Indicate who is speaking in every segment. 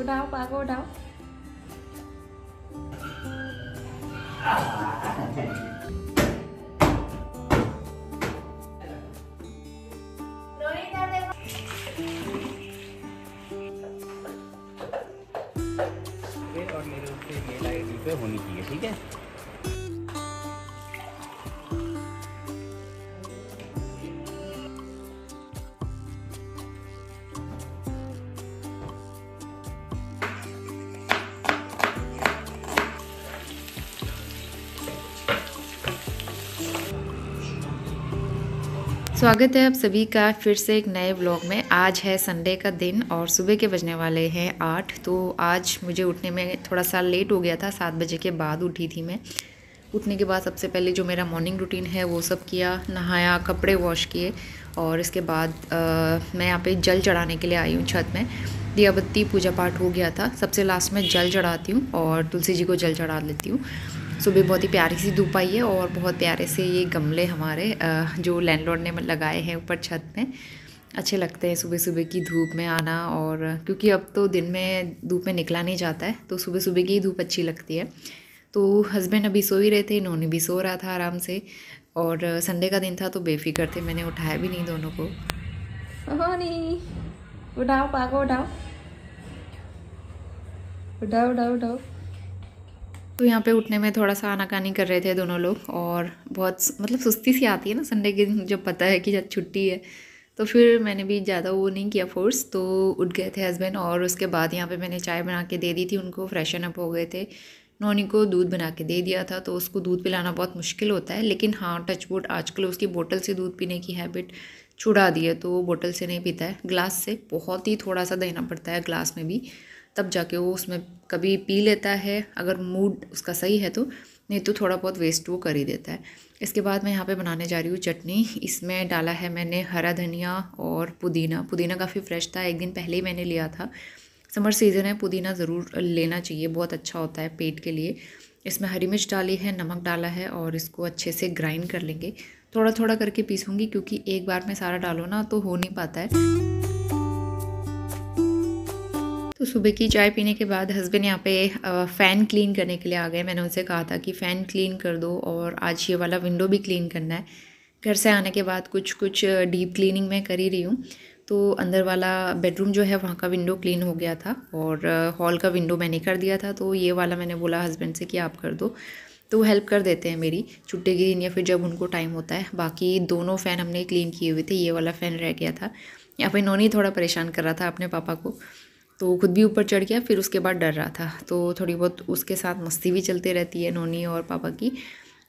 Speaker 1: उठाओ पाको उठाओ।
Speaker 2: और मेरे उससे मेल आईडी पे होनी चाहिए, ठीक है।
Speaker 1: स्वागत है आप सभी का फिर से एक नए व्लॉग में। आज है संडे का दिन और सुबह के बजने वाले हैं 8। तो आज मुझे उठने में थोड़ा सा लेट हो गया था, 7 बजे के बाद उठी थी मैं। उठने के बाद सबसे पहले जो मेरा मॉर्निंग रूटीन है वो सब किया, नहाया, कपड़े वॉश किए और इसके बाद मैं यहाँ पे जल चढ़ाने के लिए आई हूँ छत में। दिया बत्ती पूजा पाठ हो गया था। सबसे लास्ट में जल चढ़ाती हूँ और तुलसी जी को जल चढ़ा लेती हूँ। सुबह बहुत ही प्यारी सी धूप आई है और बहुत प्यारे से ये गमले हमारे जो लैंडलॉर्ड ने लगाए हैं ऊपर छत में, अच्छे लगते हैं सुबह सुबह की धूप में आना। और क्योंकि अब तो दिन में धूप में निकला नहीं जाता है तो सुबह सुबह की ही धूप अच्छी लगती है। तो हस्बैंड अभी सो ही रहे थे, नोनी भी सो रहा था आराम से और संडे का दिन था तो बेफिक्र थे, मैंने उठाया भी नहीं दोनों को। नहीं उठाओ पाको उठाओ उठाओ उठाओ उठाओ। तो यहाँ पे उठने में थोड़ा सा आनाकानी कर रहे थे दोनों लोग और बहुत मतलब सुस्ती सी आती है ना संडे के दिन, जब पता है कि जब छुट्टी है। तो फिर मैंने भी ज़्यादा वो नहीं किया फोर्स, तो उठ गए थे हस्बैंड और उसके बाद यहाँ पे मैंने चाय बना के दे दी थी उनको, फ्रेशन अप हो गए थे। नोनी को दूध बना के दे दिया था, तो उसको दूध पिलाना बहुत मुश्किल होता है, लेकिन हाँ टचवुड आजकल उसकी बोतल से दूध पीने की हैबिट छुड़ा दी है, तो वो बोतल से नहीं पीता है, ग्लास से बहुत ही थोड़ा सा देना पड़ता है ग्लास में भी, तब जाके वो उसमें कभी पी लेता है अगर मूड उसका सही है तो, नहीं तो थोड़ा बहुत वेस्ट वो कर ही देता है। इसके बाद मैं यहाँ पे बनाने जा रही हूँ चटनी। इसमें डाला है मैंने हरा धनिया और पुदीना। पुदीना काफ़ी फ्रेश था, एक दिन पहले ही मैंने लिया था। समर सीज़न है, पुदीना ज़रूर लेना चाहिए, बहुत अच्छा होता है पेट के लिए। इसमें हरी मिर्च डाली है, नमक डाला है और इसको अच्छे से ग्राइंड कर लेंगे। थोड़ा थोड़ा करके पीसूँगी क्योंकि एक बार में सारा डालो ना तो हो नहीं पाता है। तो सुबह की चाय पीने के बाद हस्बैंड यहाँ पे फ़ैन क्लीन करने के लिए आ गए। मैंने उनसे कहा था कि फ़ैन क्लीन कर दो और आज ये वाला विंडो भी क्लीन करना है। घर से आने के बाद कुछ डीप क्लीनिंग मैं कर ही रही हूँ। तो अंदर वाला बेडरूम जो है वहाँ का विंडो क्लीन हो गया था और हॉल का विंडो मैंने कर दिया था, तो ये वाला मैंने बोला हस्बैंड से कि आप कर दो, तो वो हेल्प कर देते हैं मेरी छुट्टी के दिन या फिर जब उनको टाइम होता है। बाकी दोनों फ़ैन हमने क्लीन किए हुए थे, ये वाला फ़ैन रह गया था। यहाँ पे नोनी थोड़ा परेशान कर रहा था अपने पापा को, तो खुद भी ऊपर चढ़ गया, फिर उसके बाद डर रहा था, तो थोड़ी बहुत उसके साथ मस्ती भी चलती रहती है नोनी और पापा की।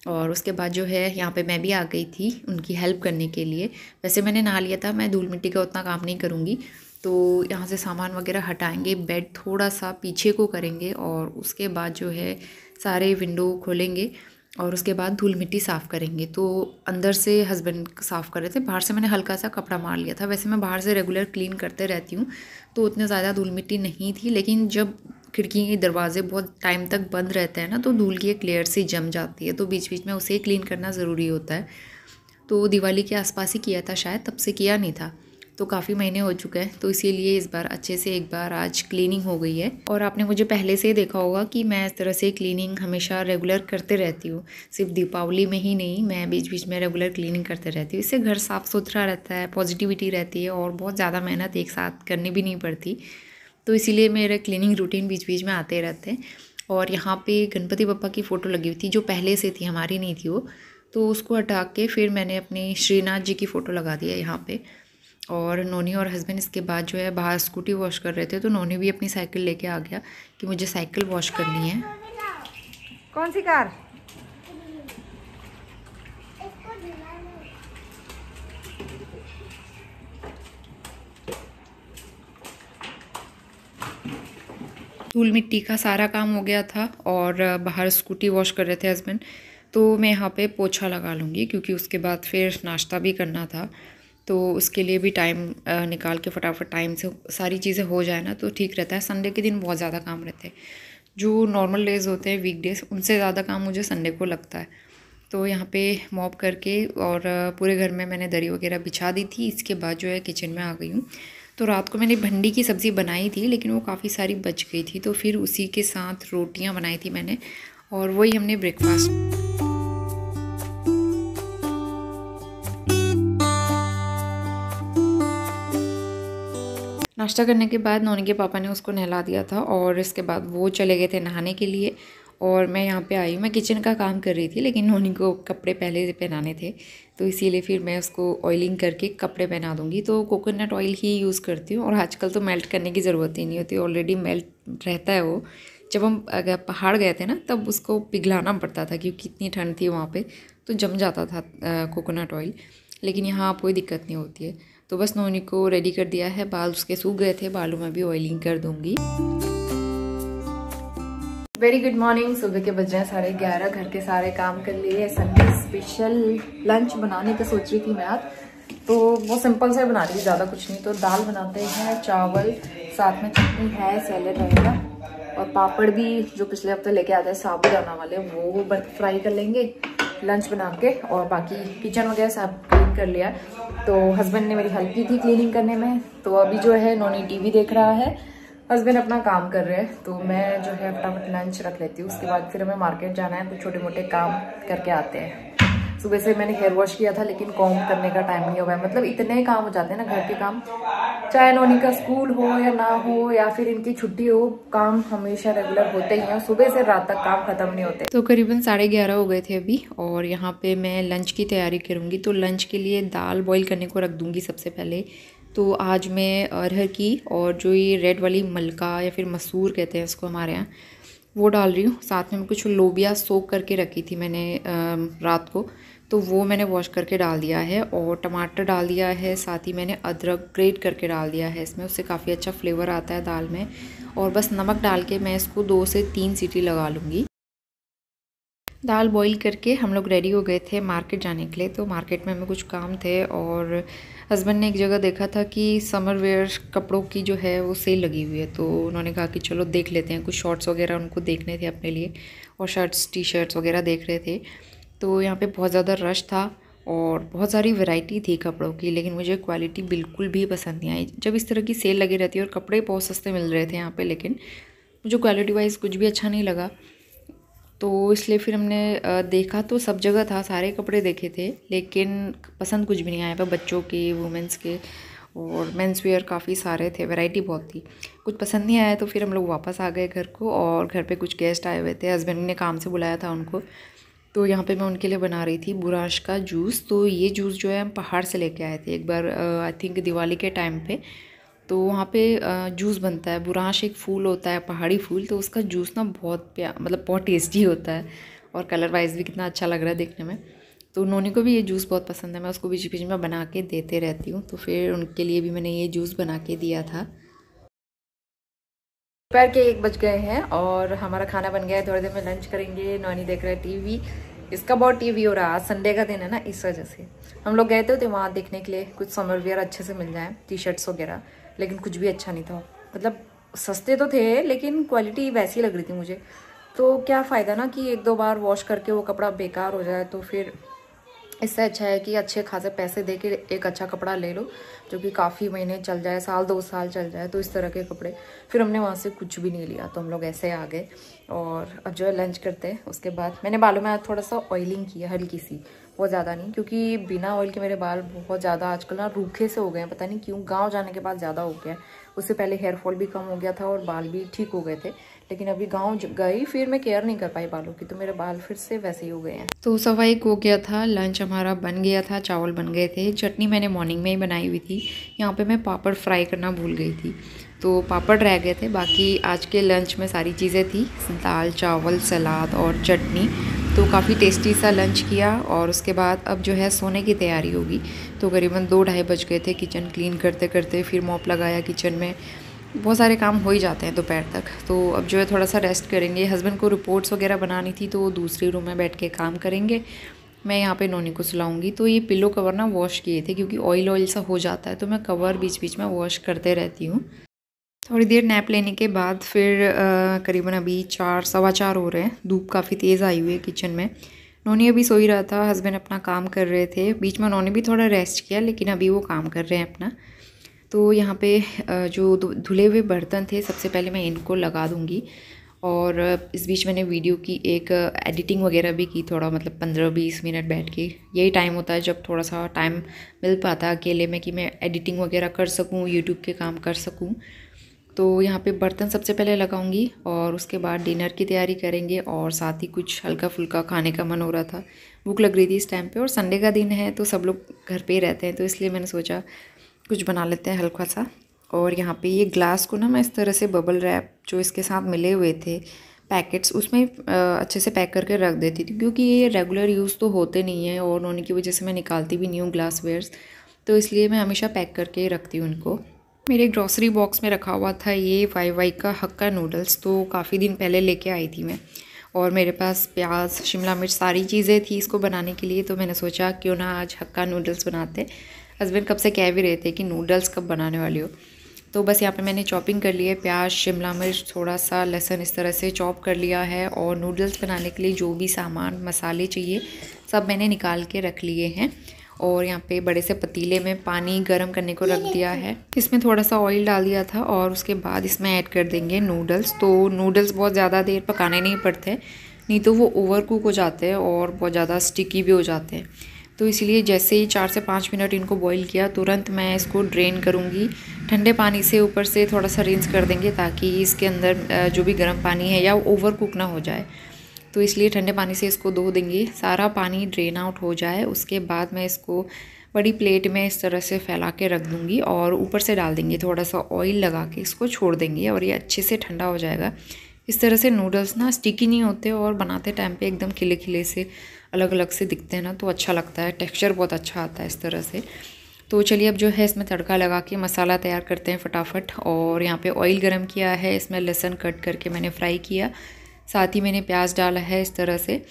Speaker 1: और उसके बाद जो है यहाँ पे मैं भी आ गई थी उनकी हेल्प करने के लिए। वैसे मैंने नहा लिया था, मैं धूल मिट्टी का उतना काम नहीं करूँगी, तो यहाँ से सामान वगैरह हटाएंगे, बेड थोड़ा सा पीछे को करेंगे और उसके बाद जो है सारे विंडो खोलेंगे और उसके बाद धूल मिट्टी साफ़ करेंगे। तो अंदर से हस्बैंड साफ़ कर रहे थे, बाहर से मैंने हल्का सा कपड़ा मार लिया था। वैसे मैं बाहर से रेगुलर क्लीन करते रहती हूँ तो उतने ज़्यादा धूल मिट्टी नहीं थी, लेकिन जब खिड़की के दरवाजे बहुत टाइम तक बंद रहते हैं ना तो धूल की एक लेयर सी जम जाती है, तो बीच बीच में उसे क्लीन करना ज़रूरी होता है। तो दिवाली के आसपास ही किया था शायद, तब से किया नहीं था, तो काफ़ी महीने हो चुके हैं, तो इसीलिए इस बार अच्छे से एक बार आज क्लीनिंग हो गई है। और आपने मुझे पहले से ही देखा होगा कि मैं इस तरह से क्लीनिंग हमेशा रेगुलर करते रहती हूँ, सिर्फ दीपावली में ही नहीं, मैं बीच बीच में रेगुलर क्लीनिंग करते रहती हूँ। इससे घर साफ़ सुथरा रहता है, पॉजिटिविटी रहती है और बहुत ज़्यादा मेहनत एक साथ करनी भी नहीं पड़ती, तो इसीलिए मेरे क्लीनिंग रूटीन बीच बीच में आते रहते हैं। और यहाँ पे गणपति बप्पा की फ़ोटो लगी हुई थी जो पहले से थी, हमारी नहीं थी वो, तो उसको हटा के फिर मैंने अपनी श्रीनाथ जी की फ़ोटो लगा दी है यहाँ पे। और नोनी और हस्बैंड इसके बाद जो है बाहर स्कूटी वॉश कर रहे थे, तो नोनी भी अपनी साइकिल लेके आ गया कि मुझे साइकिल वॉश करनी है। कौन सी कार? धूल मिट्टी का सारा काम हो गया था और बाहर स्कूटी वॉश कर रहे थे हस्बैंड, तो मैं यहाँ पे पोछा लगा लूँगी क्योंकि उसके बाद फिर नाश्ता भी करना था, तो उसके लिए भी टाइम निकाल के फटाफट टाइम से सारी चीज़ें हो जाए ना तो ठीक रहता है। संडे के दिन बहुत ज़्यादा काम रहते हैं, जो नॉर्मल डेज़ होते हैं वीकडेज़ उनसे ज़्यादा काम मुझे संडे को लगता है। तो यहाँ पे मॉप करके और पूरे घर में मैंने दरी वगैरह बिछा दी थी। इसके बाद जो है किचन में आ गई हूँ। तो रात को मैंने भिंडी की सब्ज़ी बनाई थी, लेकिन वो काफ़ी सारी बच गई थी, तो फिर उसी के साथ रोटियां बनाई थी मैंने, और वही हमने ब्रेकफास्ट। नाश्ता करने के बाद नौनी के पापा ने उसको नहला दिया था, और इसके बाद वो चले गए थे नहाने के लिए, और मैं यहाँ पे आई हूँ। मैं किचन का काम कर रही थी, लेकिन नौनी को कपड़े पहले से पहनाने थे, तो इसीलिए फिर मैं उसको ऑयलिंग करके कपड़े पहना दूँगी। तो कोकोनट ऑयल ही यूज़ करती हूँ, और आजकल तो मेल्ट करने की ज़रूरत ही नहीं होती, ऑलरेडी मेल्ट रहता है वो। जब हम अगर पहाड़ गए थे ना, तब उसको पिघलाना पड़ता था, क्योंकि इतनी ठंड थी वहाँ पर, तो जम जाता था कोकोनट ऑयल। लेकिन यहाँ कोई दिक्कत नहीं होती है। तो बस नौनी को रेडी कर दिया है, बाल उसके सूख गए थे, बालों में भी ऑयलिंग कर दूंगी। Very good morning. सुबह के बज रहे हैं 11:30, घर के सारे काम कर लिए। संडे स्पेशल लंच बनाने का सोच रही थी मैं आज, तो वो सिंपल से बना रही, ज़्यादा कुछ नहीं। तो दाल बनाते हैं, चावल, साथ में चटनी है, सैलेड रहेगा, और पापड़ भी जो पिछले हफ्ते लेके आते हैं साबूदाना वाले, वो फ्राई कर लेंगे लंच बना के। और बाकी किचन वगैरह सब क्लीन कर लिया। तो हस्बैंड ने मेरी हेल्प की थी क्लीनिंग करने में। तो अभी जो है नौनी टीवी देख रहा है, हस्बैंड अपना काम कर रहे हैं, तो मैं जो है फटाफट लंच रख लेती हूँ। उसके बाद फिर हमें मार्केट जाना है, तो छोटे मोटे काम करके आते हैं। सुबह से मैंने हेयर वॉश किया था, लेकिन कॉम्ब करने का टाइम नहीं हुआ है। मतलब इतने काम हो जाते हैं ना घर के काम, चाहे नौनी का स्कूल हो या ना हो, या फिर इनकी छुट्टी हो, काम हमेशा रेगुलर होते ही हैं। सुबह से रात तक काम खत्म नहीं होते। तो करीबन 11:30 हो गए थे अभी, और यहाँ पे मैं लंच की तैयारी करूँगी। तो लंच के लिए दाल बॉईल करने को रख दूँगी सबसे पहले। तो आज मैं अरहर की, और जो ये रेड वाली मलका या फिर मसूर कहते हैं इसको हमारे यहाँ, वो डाल रही हूँ। साथ में कुछ लोबिया सोक करके रखी थी मैंने रात को, तो वो मैंने वॉश करके डाल दिया है, और टमाटर डाल दिया है। साथ ही मैंने अदरक ग्रेट करके डाल दिया है इसमें, उससे काफ़ी अच्छा फ्लेवर आता है दाल में। और बस नमक डाल के मैं इसको 2 से 3 सीटी लगा लूँगी। दाल बॉईल करके हम लोग रेडी हो गए थे मार्केट जाने के लिए। तो मार्केट में हमें कुछ काम थे, और हस्बैंड ने एक जगह देखा था कि समर वेयर कपड़ों की जो है वो सेल लगी हुई है, तो उन्होंने कहा कि चलो देख लेते हैं। कुछ शॉर्ट्स वगैरह उनको देखने थे अपने लिए, और शर्ट्स टी शर्ट्स वगैरह देख रहे थे। तो यहाँ पे बहुत ज़्यादा रश था, और बहुत सारी वैरायटी थी कपड़ों की, लेकिन मुझे क्वालिटी बिल्कुल भी पसंद नहीं आई। जब इस तरह की सेल लगी रहती है और कपड़े बहुत सस्ते मिल रहे थे यहाँ पे, लेकिन मुझे क्वालिटी वाइज कुछ भी अच्छा नहीं लगा। तो इसलिए फिर हमने देखा, तो सब जगह था, सारे कपड़े देखे थे, लेकिन पसंद कुछ भी नहीं आया। पर बच्चों के, वुमेंस के और मेंस वेयर काफ़ी सारे थे, वैरायटी बहुत थी। कुछ पसंद नहीं आया, तो फिर हम लोग वापस आ गए घर को। और घर पे कुछ गेस्ट आए हुए थे, हस्बैंड ने काम से बुलाया था उनको, तो यहाँ पे मैं उनके लिए बना रही थी बुराश का जूस। तो ये जूस जो है हम पहाड़ से लेके आए थे एक बार, आई थिंक दिवाली के टाइम पे। तो वहाँ पे जूस बनता है, बुराश एक फूल होता है, पहाड़ी फूल, तो उसका जूस ना बहुत मतलब बहुत टेस्टी होता है, और कलर वाइज भी कितना अच्छा लग रहा है देखने में। तो नोनी को भी ये जूस बहुत पसंद है, मैं उसको बीच बीच में बना के देते रहती हूँ। तो फिर उनके लिए भी मैंने ये जूस बना के दिया था। दोपहर के 1 बज गए हैं, और हमारा खाना बन गया है। थोड़ी देर में लंच करेंगे। नौनी देख रहा है टीवी, इसका बहुत टीवी हो रहा है। आज संडे का दिन है ना, इस वजह से हम लोग गए थे वहाँ देखने के लिए कुछ समर वेयर अच्छे से मिल जाए, टी शर्ट्स वगैरह, लेकिन कुछ भी अच्छा नहीं था। मतलब सस्ते तो थे, लेकिन क्वालिटी वैसी लग रही थी मुझे। तो क्या फ़ायदा ना कि 1-2 बार वॉश करके वो कपड़ा बेकार हो जाए। तो फिर इससे अच्छा है कि अच्छे खासे पैसे दे के एक अच्छा कपड़ा ले लो, जो कि काफ़ी महीने चल जाए, 1-2 साल चल जाए। तो इस तरह के कपड़े फिर हमने वहाँ से कुछ भी नहीं लिया, तो हम लोग ऐसे आ गए। और अब जो है लंच करते हैं। उसके बाद मैंने बालों में आज थोड़ा सा ऑयलिंग किया, हल्की सी, बहुत ज़्यादा नहीं, क्योंकि बिना ऑयल के मेरे बाल बहुत ज़्यादा आजकल ना रूखे से हो गए हैं, पता नहीं क्यों। गाँव जाने के बाद ज़्यादा हो गया है, उससे पहले हेयर फॉल भी कम हो गया था और बाल भी ठीक हो गए थे। लेकिन अभी गांव गई, फिर मैं केयर नहीं कर पाई बालों की, तो मेरे बाल फिर से वैसे ही हो गए हैं। तो 1:15 हो गया था, लंच हमारा बन गया था, चावल बन गए थे, चटनी मैंने मॉर्निंग में ही बनाई हुई थी। यहाँ पे मैं पापड़ फ्राई करना भूल गई थी, तो पापड़ रह गए थे। बाकी आज के लंच में सारी चीज़ें थी, दाल, चावल, सलाद और चटनी। तो काफ़ी टेस्टी सा लंच किया, और उसके बाद अब जो है सोने की तैयारी होगी। तो करीबन 2-2:30 बज गए थे किचन क्लीन करते करते। फिर मॉप लगाया किचन में, बहुत सारे काम हो ही जाते हैं दोपहर तक। तो अब जो है थोड़ा सा रेस्ट करेंगे। हस्बैंड को रिपोर्ट्स वगैरह बनानी थी, तो वो दूसरी रूम में बैठ के काम करेंगे। मैं यहाँ पे नोनी को सुलाऊंगी। तो ये पिलो कवर ना वॉश किए थे, क्योंकि ऑयल सा हो जाता है, तो मैं कवर बीच बीच में वॉश करते रहती हूँ। थोड़ी देर नैप लेने के बाद फिर करीबन अभी 4-4:15 हो रहे हैं। धूप काफ़ी तेज़ आई हुई है किचन में। नोनी अभी सो ही रहा था, हस्बैंड अपना काम कर रहे थे। बीच में नोनी भी थोड़ा रेस्ट किया, लेकिन अभी वो काम कर रहे हैं अपना। तो तो यहाँ पे जो धुले हुए बर्तन थे सबसे पहले मैं इनको लगा दूँगी। और इस बीच मैंने वीडियो की एक एडिटिंग वगैरह भी की, थोड़ा मतलब 15-20 मिनट बैठ के। यही टाइम होता है जब थोड़ा सा टाइम मिल पाता है अकेले में कि मैं एडिटिंग वगैरह कर सकूँ, यूट्यूब के काम कर सकूँ। तो यहाँ पे बर्तन सबसे पहले लगाऊंगी और उसके बाद डिनर की तैयारी करेंगे। और साथ ही कुछ हल्का फुल्का खाने का मन हो रहा था, भूख लग रही थी इस टाइम पे, और संडे का दिन है तो सब लोग घर पे ही रहते हैं, तो इसलिए मैंने सोचा कुछ बना लेते हैं हल्का सा। और यहाँ पे ये ग्लास को ना मैं इस तरह से बबल रैप जो इसके साथ मिले हुए थे पैकेट्स, उसमें अच्छे से पैक करके रख देती थी, क्योंकि ये रेगुलर यूज़ तो होते नहीं हैं और होने की वजह से मैं निकालती भी नहीं हूँ ग्लास वेयर्स, तो इसलिए मैं हमेशा पैक करके ही रखती हूँ इनको। मेरे ग्रॉसरी बॉक्स में रखा हुआ था ये वाई का हक्का नूडल्स, तो काफ़ी दिन पहले लेके आई थी मैं, और मेरे पास प्याज, शिमला मिर्च सारी चीज़ें थी इसको बनाने के लिए, तो मैंने सोचा क्यों ना आज हक्का नूडल्स बनाते। हस्बैंड कब से कह भी रहे थे कि नूडल्स कब बनाने वाली हो। तो बस यहाँ पे मैंने चॉपिंग कर ली है, प्याज, शिमला मिर्च, थोड़ा सा लहसुन इस तरह से चॉप कर लिया है। और नूडल्स बनाने के लिए जो भी सामान मसाले चाहिए सब मैंने निकाल के रख लिए हैं। और यहाँ पे बड़े से पतीले में पानी गर्म करने को रख दिया है, इसमें थोड़ा सा ऑयल डाल दिया था और उसके बाद इसमें ऐड कर देंगे नूडल्स। तो नूडल्स बहुत ज़्यादा देर पकाने नहीं पड़ते, नहीं तो वो ओवर कुक हो जाते हैं और बहुत ज़्यादा स्टिकी भी हो जाते हैं। तो इसलिए जैसे ही 4 से 5 मिनट इनको बॉईल किया, तुरंत मैं इसको ड्रेन करूँगी ठंडे पानी से, ऊपर से थोड़ा सा रिंस कर देंगे ताकि इसके अंदर जो भी गर्म पानी है या ओवर कुक ना हो जाए। तो इसलिए ठंडे पानी से इसको धो देंगे, सारा पानी ड्रेन आउट हो जाए। उसके बाद मैं इसको बड़ी प्लेट में इस तरह से फैला के रख दूँगी और ऊपर से डाल देंगे थोड़ा सा ऑयल लगा के, इसको छोड़ देंगे और ये अच्छे से ठंडा हो जाएगा। इस तरह से नूडल्स ना स्टिकी नहीं होते और बनाते टाइम पे एकदम खिले खिले से अलग अलग से दिखते हैं ना, तो अच्छा लगता है, टेक्सचर बहुत अच्छा आता है इस तरह से। तो चलिए अब जो है इसमें तड़का लगा के मसाला तैयार करते हैं फटाफट। और यहाँ पे ऑयल गरम किया है, इसमें लहसुन कट करके मैंने फ्राई किया, साथ ही मैंने प्याज डाला है इस तरह से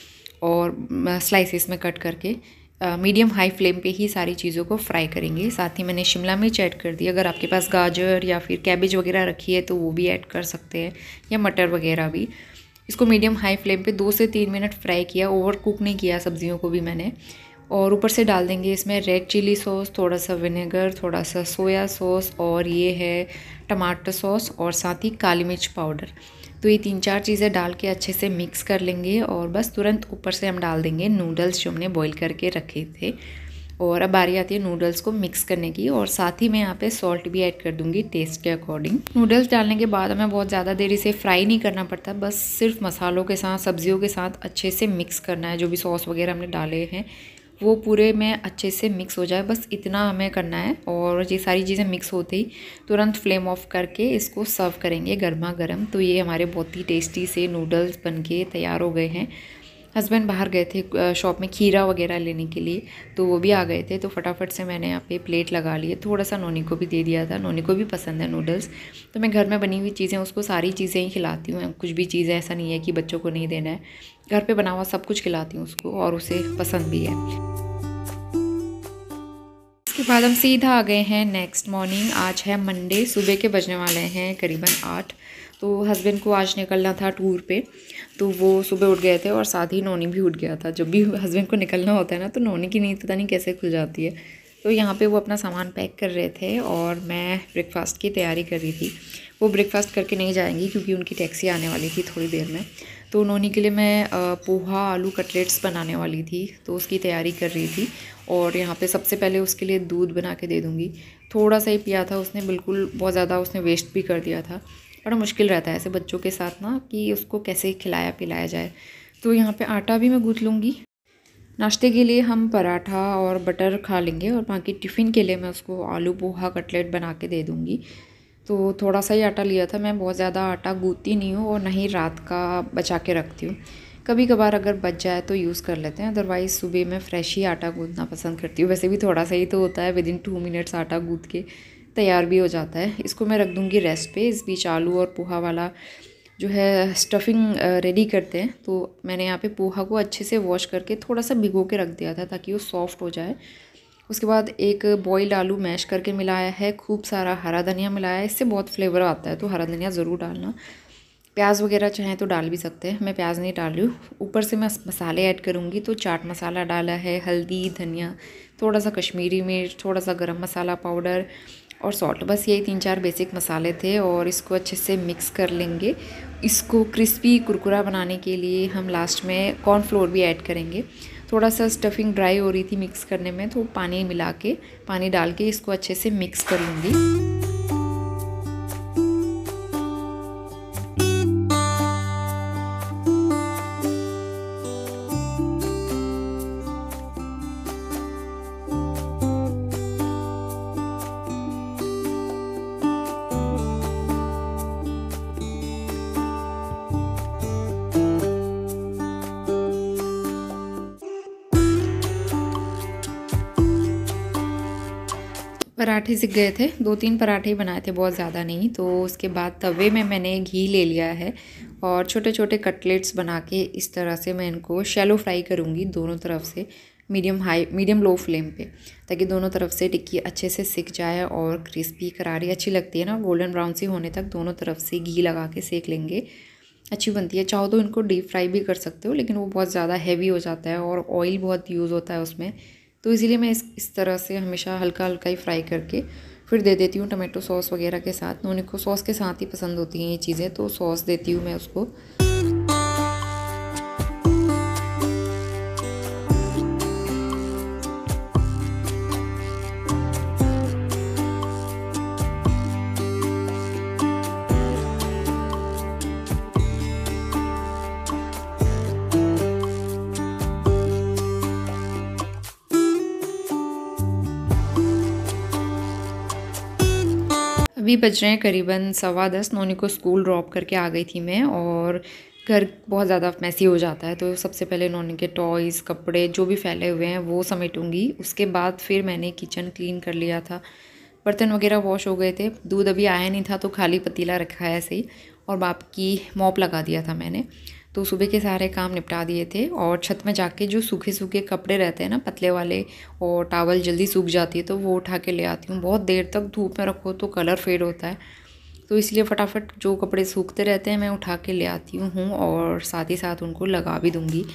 Speaker 1: और स्लाइसेस में कट करके मीडियम हाई फ्लेम पे ही सारी चीज़ों को फ्राई करेंगे। साथ ही मैंने शिमला मिर्च ऐड कर दी, अगर आपके पास गाजर या फिर कैबेज वगैरह रखी है तो वो भी ऐड कर सकते हैं, या मटर वगैरह भी। इसको मीडियम हाई फ्लेम पे 2 से 3 मिनट फ्राई किया, ओवर कुक नहीं किया सब्जियों को भी मैंने। और ऊपर से डाल देंगे इसमें रेड चिली सॉस, थोड़ा सा विनेगर, थोड़ा सा सोया सॉस, और ये है टमाटर सॉस, और साथ ही काली मिर्च पाउडर। तो ये 3-4 चीज़ें डाल के अच्छे से मिक्स कर लेंगे और बस तुरंत ऊपर से हम डाल देंगे नूडल्स जो हमने बॉईल करके रखे थे। और अब बारी आती है नूडल्स को मिक्स करने की, और साथ ही मैं यहाँ पे सॉल्ट भी ऐड कर दूँगी टेस्ट के अकॉर्डिंग। नूडल्स डालने के बाद हमें बहुत ज़्यादा देर इसे फ्राई नहीं करना पड़ता, बस सिर्फ मसालों के साथ, सब्जियों के साथ अच्छे से मिक्स करना है। जो भी सॉस वगैरह हमने डाले हैं वो पूरे में अच्छे से मिक्स हो जाए, बस इतना हमें करना है। और ये सारी चीज़ें मिक्स होते ही तुरंत फ्लेम ऑफ करके इसको सर्व करेंगे गर्मा गर्म। तो ये हमारे बहुत ही टेस्टी से नूडल्स बनके तैयार हो गए हैं। हस्बैंड बाहर गए थे शॉप में खीरा वगैरह लेने के लिए, तो वो भी आ गए थे, तो फटाफट से मैंने यहाँ पे प्लेट लगा ली है, थोड़ा सा नोनी को भी दे दिया था, नोनी को भी पसंद है नूडल्स। तो मैं घर में बनी हुई चीज़ें उसको सारी चीज़ें ही खिलाती हूँ, कुछ भी चीज़ें ऐसा नहीं है कि बच्चों को नहीं देना है, घर पे बना हुआ सब कुछ खिलाती हूँ उसको और उसे पसंद भी है। इसके बाद हम सीधा आ गए हैं नेक्स्ट मॉर्निंग। आज है मंडे, सुबह के बजने वाले हैं करीबन 8। तो हस्बैंड को आज निकलना था टूर पे, तो वो सुबह उठ गए थे और साथ ही नोनी भी उठ गया था। जब भी हस्बैंड को निकलना होता है ना तो नोनी की नींद पता नहीं कैसे खुल जाती है। तो यहाँ पे वो अपना सामान पैक कर रहे थे और मैं ब्रेकफास्ट की तैयारी कर रही थी। वो ब्रेकफास्ट करके नहीं जाएंगी क्योंकि उनकी टैक्सी आने वाली थी थोड़ी देर में। तो नोनी के लिए मैं पोहा आलू कटलेट्स बनाने वाली थी, तो उसकी तैयारी कर रही थी। और यहाँ पे सबसे पहले उसके लिए दूध बना के दे दूँगी। थोड़ा सा ही पिया था उसने, बिल्कुल बहुत ज़्यादा उसने वेस्ट भी कर दिया था। बड़ा मुश्किल रहता है ऐसे बच्चों के साथ ना कि उसको कैसे खिलाया पिलाया जाए। तो यहाँ पे आटा भी मैं गूँथ लूँगी। नाश्ते के लिए हम पराठा और बटर खा लेंगे और बाकी टिफ़िन के लिए मैं उसको आलू पोहा कटलेट बना के दे दूँगी। तो थोड़ा सा ही आटा लिया था, मैं बहुत ज़्यादा आटा गूँथती नहीं हूँ और ना ही रात का बचा के रखती हूँ। कभी कभार अगर बच जाए तो यूज़ कर लेते हैं, अदरवाइज़ सुबह मैं फ्रेश ही आटा गूँथना पसंद करती हूँ। वैसे भी थोड़ा सा ही तो होता है, विदिन 2 मिनट्स आटा गूँथ के तैयार भी हो जाता है। इसको मैं रख दूँगी रेस्ट पे। इस बीच आलू और पोहा वाला जो है स्टफिंग रेडी करते हैं। तो मैंने यहाँ पे पोहा को अच्छे से वॉश करके थोड़ा सा भिगो के रख दिया था ताकि वो सॉफ्ट हो जाए। उसके बाद एक बॉइल्ड आलू मैश करके मिलाया है, खूब सारा हरा धनिया मिलाया है, इससे बहुत फ्लेवर आता है, तो हरा धनिया ज़रूर डालना। प्याज वगैरह चाहें तो डाल भी सकते हैं, मैं प्याज नहीं डाल रही हूँ। ऊपर से मैं मसाले ऐड करूँगी, तो चाट मसाला डाला है, हल्दी, धनिया, थोड़ा सा कश्मीरी मिर्च, थोड़ा सा गरम मसाला पाउडर और सॉल्ट, बस यही 3-4 बेसिक मसाले थे। और इसको अच्छे से मिक्स कर लेंगे। इसको क्रिस्पी कुरकुरा बनाने के लिए हम लास्ट में कॉर्नफ्लोर भी ऐड करेंगे। थोड़ा सा स्टफिंग ड्राई हो रही थी मिक्स करने में, तो पानी डाल के इसको अच्छे से मिक्स कर लूँगी। पराठे सीख गए थे, 2-3 पराठे ही बनाए थे, बहुत ज़्यादा नहीं। तो उसके बाद तवे में मैंने घी ले लिया है और छोटे छोटे कटलेट्स बना के इस तरह से मैं इनको शैलो फ्राई करूँगी दोनों तरफ से, मीडियम लो फ्लेम पे, ताकि दोनों तरफ से टिक्की अच्छे से सिक जाए और क्रिस्पी करारी अच्छी लगती है ना, गोल्डन ब्राउन सी होने तक दोनों तरफ से घी लगा के सेक लेंगे, अच्छी बनती है। चाहो तो इनको डीप फ्राई भी कर सकते हो, लेकिन वो बहुत ज़्यादा हैवी हो जाता है और ऑयल बहुत यूज़ होता है उसमें, तो इसीलिए मैं इस तरह से हमेशा हल्का हल्का ही फ्राई करके फिर दे देती हूँ टमाटो सॉस वगैरह के साथ। नोनी को सॉस के साथ ही पसंद होती हैं ये चीज़ें, तो सॉस देती हूँ मैं उसको। अभी बज रहे हैं करीबन 10:15। नोनी को स्कूल ड्रॉप करके आ गई थी मैं, और घर बहुत ज़्यादा मैसी हो जाता है, तो सबसे पहले नोनी के टॉयज़, कपड़े जो भी फैले हुए हैं वो समेटूंगी। उसके बाद फिर मैंने किचन क्लीन कर लिया था, बर्तन वगैरह वॉश हो गए थे, दूध अभी आया नहीं था तो खाली पतीला रखा है ऐसे ही, और बाकी मॉप लगा दिया था मैंने, तो सुबह के सारे काम निपटा दिए थे। और छत में जाके जो सूखे सूखे कपड़े रहते हैं ना पतले वाले, और टॉवल जल्दी सूख जाती है तो वो उठा के ले आती हूँ। बहुत देर तक धूप में रखो तो कलर फेड होता है, तो इसलिए फटाफट जो कपड़े सूखते रहते हैं मैं उठा के ले आती हूँ, और साथ ही साथ उनको लगा भी दूँगी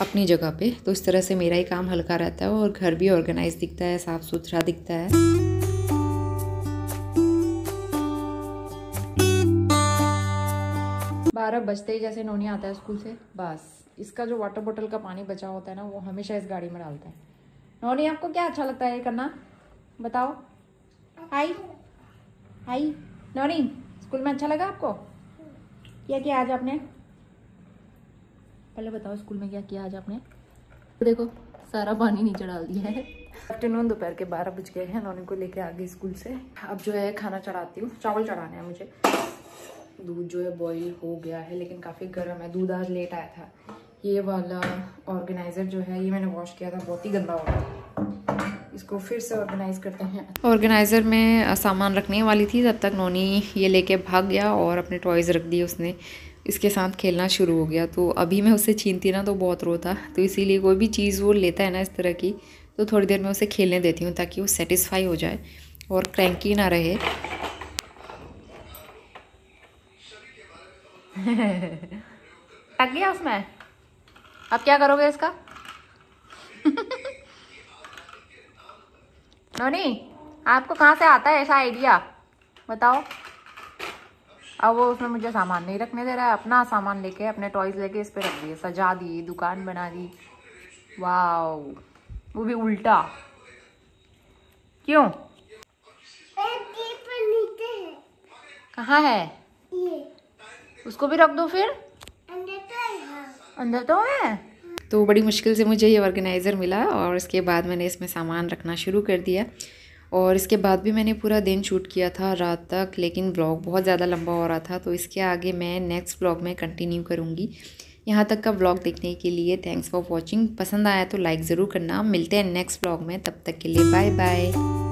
Speaker 1: अपनी जगह पे। तो इस तरह से मेरा ही काम हल्का रहता है और घर भी ऑर्गेनाइज दिखता है, साफ़ सुथरा दिखता है। 12 बजते ही जैसे नोनी आता है स्कूल से, बस इसका जो वाटर बोतल का पानी बचा होता है ना, वो हमेशा इस गाड़ी में डालता है। नोनी आपको क्या अच्छा लगता है ये करना, बताओ। हाय हाय नोनी, स्कूल में अच्छा लगा आपको? क्या किया आज आपने, पहले बताओ स्कूल में क्या किया आज आपने? देखो सारा पानी नीचे डाल दिया है। आफ्टरनून दोपहर के 12 बज गए हैं, नोनी को लेके आ गई स्कूल से। अब जो है खाना चढ़ाती हूँ, चावल चढ़ाने हैं मुझे। दूध जो है बॉईल हो गया है, लेकिन काफ़ी गर्म है, दूध आज लेट आया था। ये वाला ऑर्गेनाइज़र जो है ये मैंने वॉश किया था, बहुत ही गंदा हो गया, इसको फिर से ऑर्गेनाइज़ करते हैं। ऑर्गेनाइज़र में सामान रखने वाली थी, तब तक नोनी ये लेके भाग गया और अपने टॉयज़ रख दिए उसने, इसके साथ खेलना शुरू हो गया। तो अभी मैं उससे छीनती ना तो बहुत रोता, तो इसीलिए कोई भी चीज़ वो लेता है ना इस तरह की, तो थोड़ी देर में उसे खेलने देती हूँ ताकि वो सेटिस्फाई हो जाए और क्रैंकी ना रहे। टक गया उसमें, अब क्या करोगे इसका? नोनी आपको कहाँ से आता है ऐसा आइडिया, बताओ। अब वो उसमें मुझे सामान नहीं रखने दे रहा है, अपना सामान लेके, अपने टॉयज लेके इस पे रख दिए, सजा दी, दुकान बना दी। वाओ, वो भी उल्टा, क्यों? कहाँ है? उसको भी रख दो फिर, अंदर तो है। तो बड़ी मुश्किल से मुझे ये ऑर्गेनाइज़र मिला, और इसके बाद मैंने इसमें सामान रखना शुरू कर दिया। और इसके बाद भी मैंने पूरा दिन शूट किया था रात तक, लेकिन व्लॉग बहुत ज़्यादा लंबा हो रहा था, तो इसके आगे मैं नेक्स्ट व्लॉग में कंटिन्यू करूँगी। यहाँ तक का व्लॉग देखने के लिए थैंक्स फॉर वॉचिंग। पसंद आया तो लाइक ज़रूर करना। मिलते हैं नेक्स्ट व्लॉग में, तब तक के लिए बाय बाय।